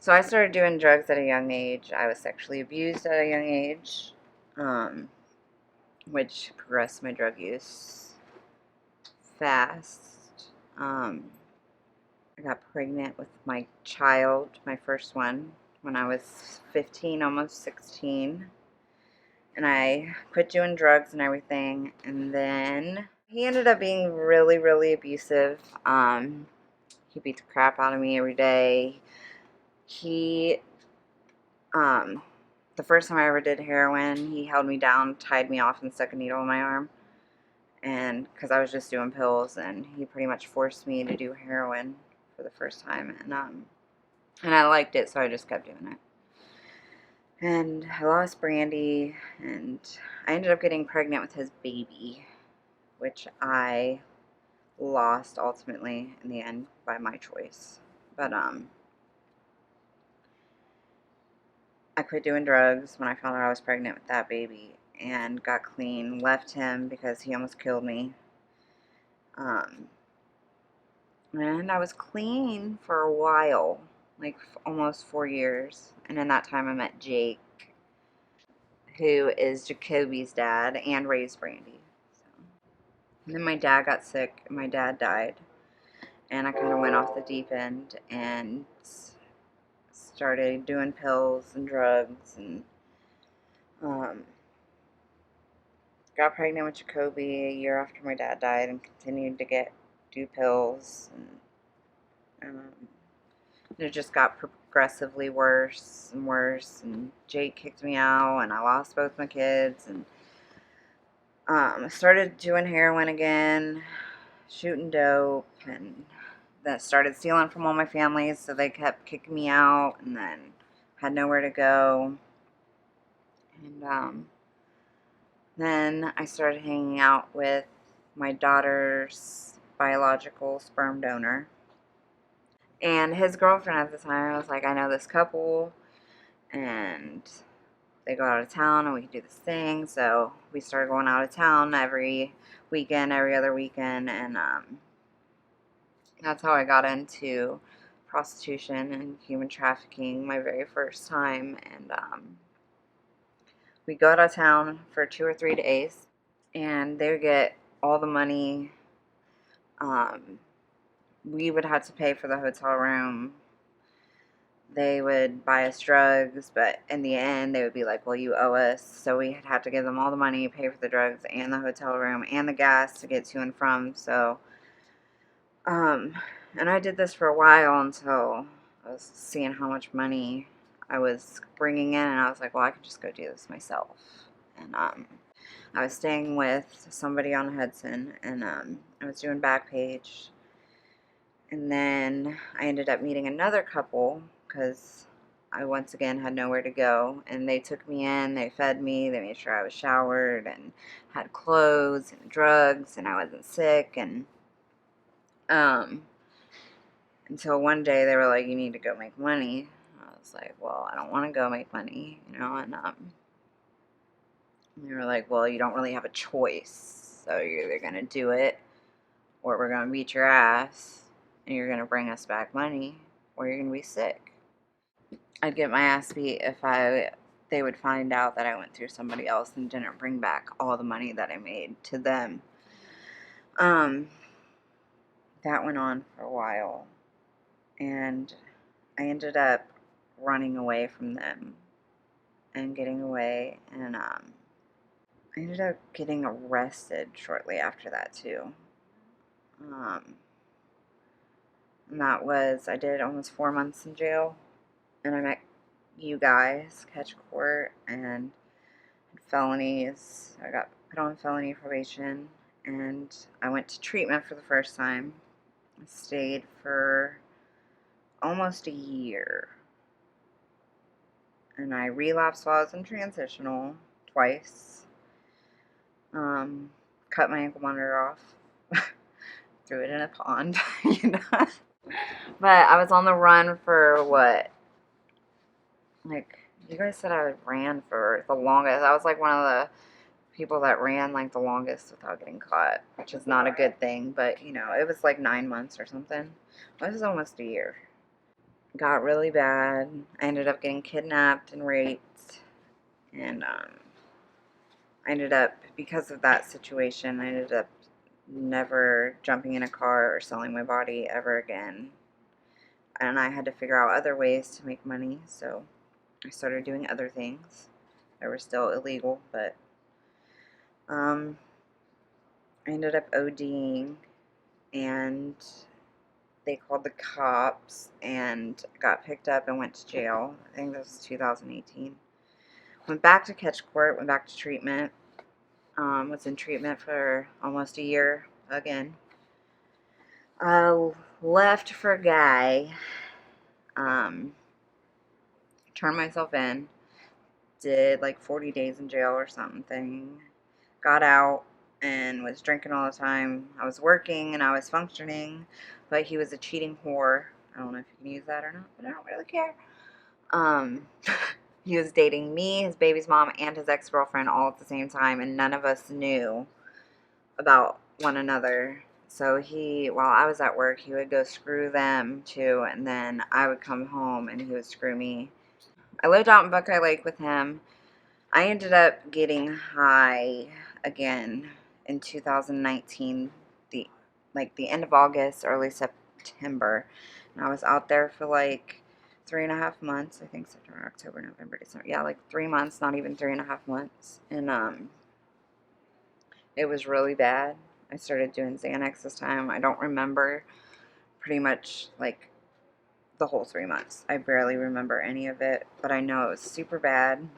So I started doing drugs at a young age. I was sexually abused at a young age, which progressed my drug use fast. I got pregnant with my child, my first one, when I was 15, almost 16. And I quit doing drugs and everything. And then he ended up being really, really abusive. He beat the crap out of me every day. He, the first time I ever did heroin, he held me down, tied me off, and stuck a needle in my arm. And because I was just doing pills, and he pretty much forced me to do heroin for the first time. And I liked it, so I just kept doing it. And I lost Brandy, and I ended up getting pregnant with his baby, which I lost ultimately in the end by my choice. But I quit doing drugs when I found out I was pregnant with that baby and got clean. Left him because he almost killed me. And I was clean for a while, like almost 4 years. And in that time I met Jake, who is Jacoby's dad and raised Brandy. So. And then my dad got sick and my dad died. And I kind of went off the deep end and started doing pills and drugs and got pregnant with Jacoby a year after my dad died and continued to do pills. And it just got progressively worse and worse. And Jake kicked me out and I lost both my kids. And I started doing heroin again, shooting dope, and then started stealing from all my families, so they kept kicking me out, and then had nowhere to go. And then I started hanging out with my daughter's biological sperm donor. And his girlfriend at the time, I was like, I know this couple, and they go out of town, and we can do this thing. So we started going out of town every weekend, every other weekend, and that's how I got into prostitution and human trafficking my very first time. And we go out of town for 2 or 3 days, and they would get all the money. We would have to pay for the hotel room. They would buy us drugs, but in the end, they would be like, well, you owe us. So we had to give them all the money, pay for the drugs and the hotel room and the gas to get to and from. So, and I did this for a while until I was seeing how much money I was bringing in, and I was like, well, I could just go do this myself. And I was staying with somebody on Hudson, and I was doing Backpage. And then I ended up meeting another couple because I once again had nowhere to go. And they took me in, they fed me, they made sure I was showered and had clothes and drugs and I wasn't sick. And until one day they were like, you need to go make money. I was like, well, I don't want to go make money, you know. And they were like, well, you don't really have a choice. So you're either going to do it or we're going to beat your ass. And you're going to bring us back money, or you're going to be sick. I'd get my ass beat if they would find out that I went through somebody else and didn't bring back all the money that I made to them. That went on for a while, and I ended up running away from them and getting away, and I ended up getting arrested shortly after that too. And that was, I did almost 4 months in jail. And I met you guys, catch court, and felonies. I got put on felony probation. And I went to treatment for the first time. I stayed for almost a year. And I relapsed while I was in transitional twice. Cut my ankle monitor off. Threw it in a pond, you know. But I was on the run for what? Like, you guys said I ran for the longest. I was like one of the people that ran like the longest without getting caught, which is not a good thing. But, you know, it was like 9 months or something. It was almost a year. got really bad. I ended up getting kidnapped and raped, and I ended up, because of that situation, I ended up never jumping in a car or selling my body ever again. And I had to figure out other ways to make money, so I started doing other things that were still illegal, but I ended up ODing, and they called the cops and got picked up and went to jail. I think this was 2018. Went back to catch court, went back to treatment. Was in treatment for almost a year again. Left for a guy. Turned myself in. Did like 40 days in jail or something. Got out and was drinking all the time. I was working and I was functioning, but he was a cheating whore. I don't know if you can use that or not, but I don't really care. He was dating me, his baby's mom, and his ex-girlfriend all at the same time, and none of us knew about one another. So while I was at work, he would go screw them too, and then I would come home and he would screw me. I lived out in Buckeye Lake with him. I ended up getting high again in 2019, the end of August, early September. And I was out there for like 3.5 months. I think September, October, November, December. Yeah, like 3 months, not even 3.5 months. And it was really bad. I started doing Xanax this time. I don't remember pretty much like the whole 3 months. I barely remember any of it, but I know it was super bad.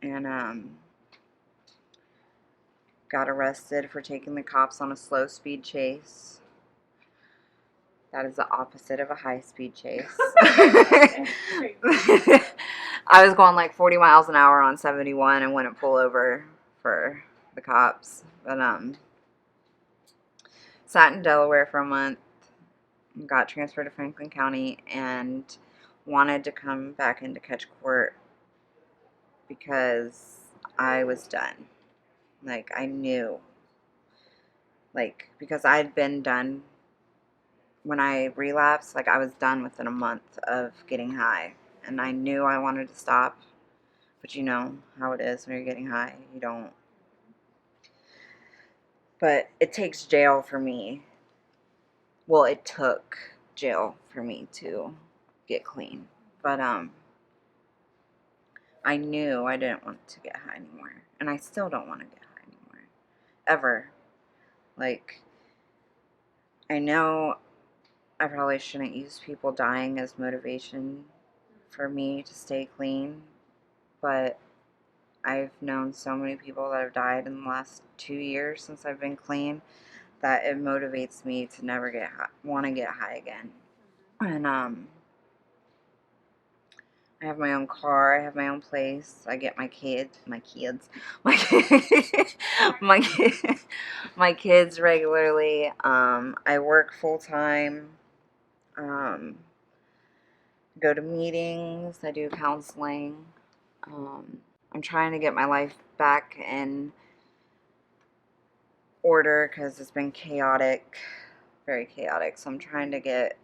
And got arrested for taking the cops on a slow speed chase. That is the opposite of a high speed chase. I was going like 40 miles an hour on 71 and wouldn't pull over for the cops. But sat in Delaware for a month, got transferred to Franklin County, and wanted to come back into catch court because I was done. Like, I knew. Like, because I'd been done when I relapsed. Like, I was done within a month of getting high. And I knew I wanted to stop. But you know how it is when you're getting high. You don't. But it takes jail for me. Well, it took jail for me to get clean. But I knew I didn't want to get high anymore. And I still don't want to get high anymore. Ever. Like, I know I probably shouldn't use people dying as motivation for me to stay clean. But I've known so many people that have died in the last 2 years since I've been clean that it motivates me to never want to get high again. And I have my own car, I have my own place, I get my kids, my my kids regularly. I work full time. Go to meetings. I do counseling. I'm trying to get my life back in order because it's been chaotic, very chaotic. So I'm trying to get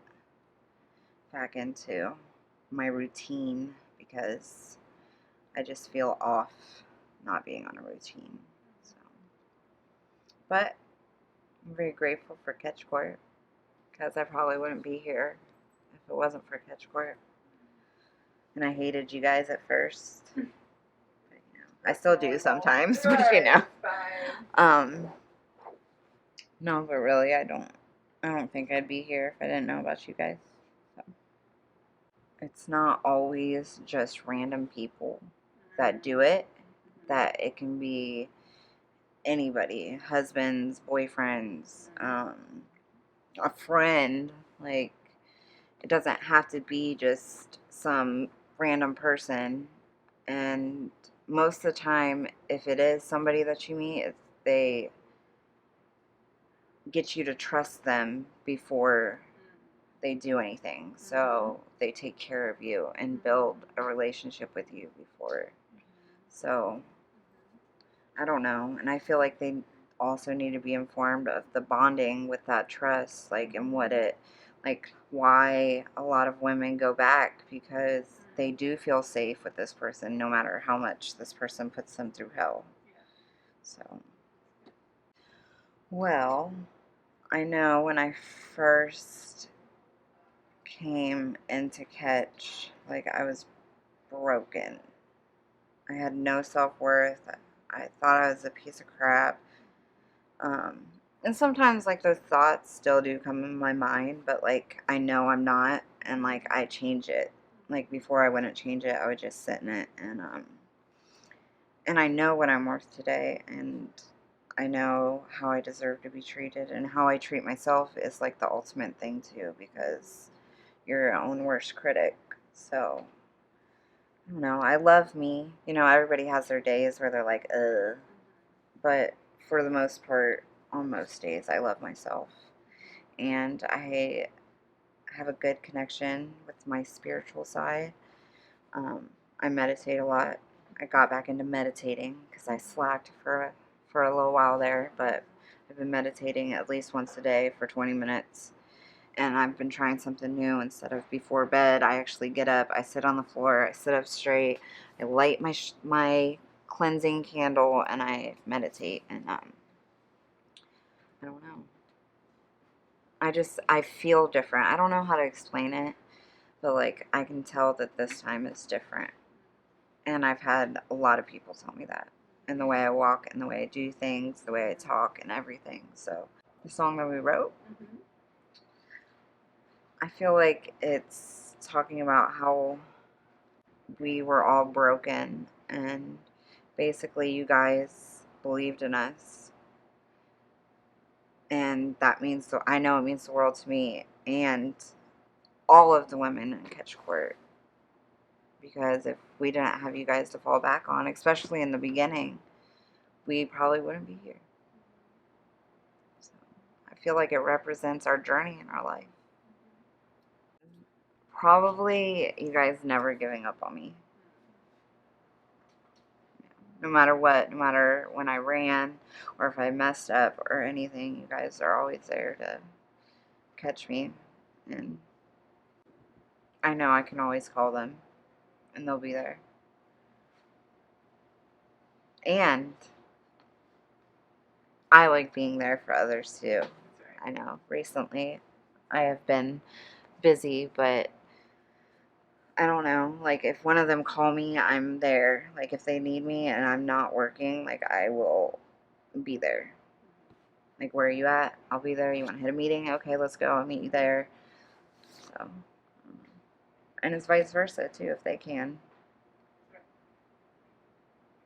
back into my routine because I just feel off not being on a routine. So, but I'm very grateful for Catch Court because I probably wouldn't be here if it wasn't for Catch Court. And I hated you guys at first. But, you know, I still do sometimes, but you know. No, but really, I don't think I'd be here if I didn't know about you guys. So. It's not always just random people that do it. That it can be anybody, husbands, boyfriends, a friend. Like, it doesn't have to be just some random person. And most of the time, if it is somebody that you meet, they get you to trust them before they do anything. So they take care of you and build a relationship with you before. So I don't know. And I feel like they also need to be informed of the bonding with that trust, like, and what it like why a lot of women go back, because they do feel safe with this person no matter how much this person puts them through hell. So, well, I know when I first came into Catch, like I was broken. I had no self-worth. I thought I was a piece of crap. Um, and sometimes like those thoughts still do come in my mind, but like I know I'm not, and like I change it. Like before I wouldn't change it, I would just sit in it, and I know what I'm worth today, and I know how I deserve to be treated, and how I treat myself is like the ultimate thing too, because you're your own worst critic. So I don't know. I love me. You know, everybody has their days where they're like, ugh. But for the most part, on most days, I love myself. And I have a good connection with my spiritual side. Um, I meditate a lot. I got back into meditating because I slacked for a little while there, but I've been meditating at least once a day for 20 minutes. And I've been trying something new. Instead of before bed, I actually get up, I sit on the floor, I sit up straight, I light my cleansing candle, and I meditate. And I don't know. I feel different. I don't know how to explain it, but like I can tell that this time is different. And I've had a lot of people tell me that. And the way I walk, and the way I do things, the way I talk, and everything. So the song that we wrote, I feel like it's talking about how we were all broken, and basically you guys believed in us, and that means, so I know it means the world to me and all of the women in Catch Court, because if we didn't have you guys to fall back on, especially in the beginning, we probably wouldn't be here. So I feel like it represents our journey in our life. Probably you guys never giving up on me. No matter what, no matter when I ran or if I messed up or anything, you guys are always there to catch me. And I know I can always call them and they'll be there. And I like being there for others too. I know recently I have been busy, but I don't know. Like if one of them call me, I'm there. Like if they need me and I'm not working, like I will be there. Like where are you at? I'll be there. You want to hit a meeting? Okay, let's go. I'll meet you there. So, and it's vice versa too if they can.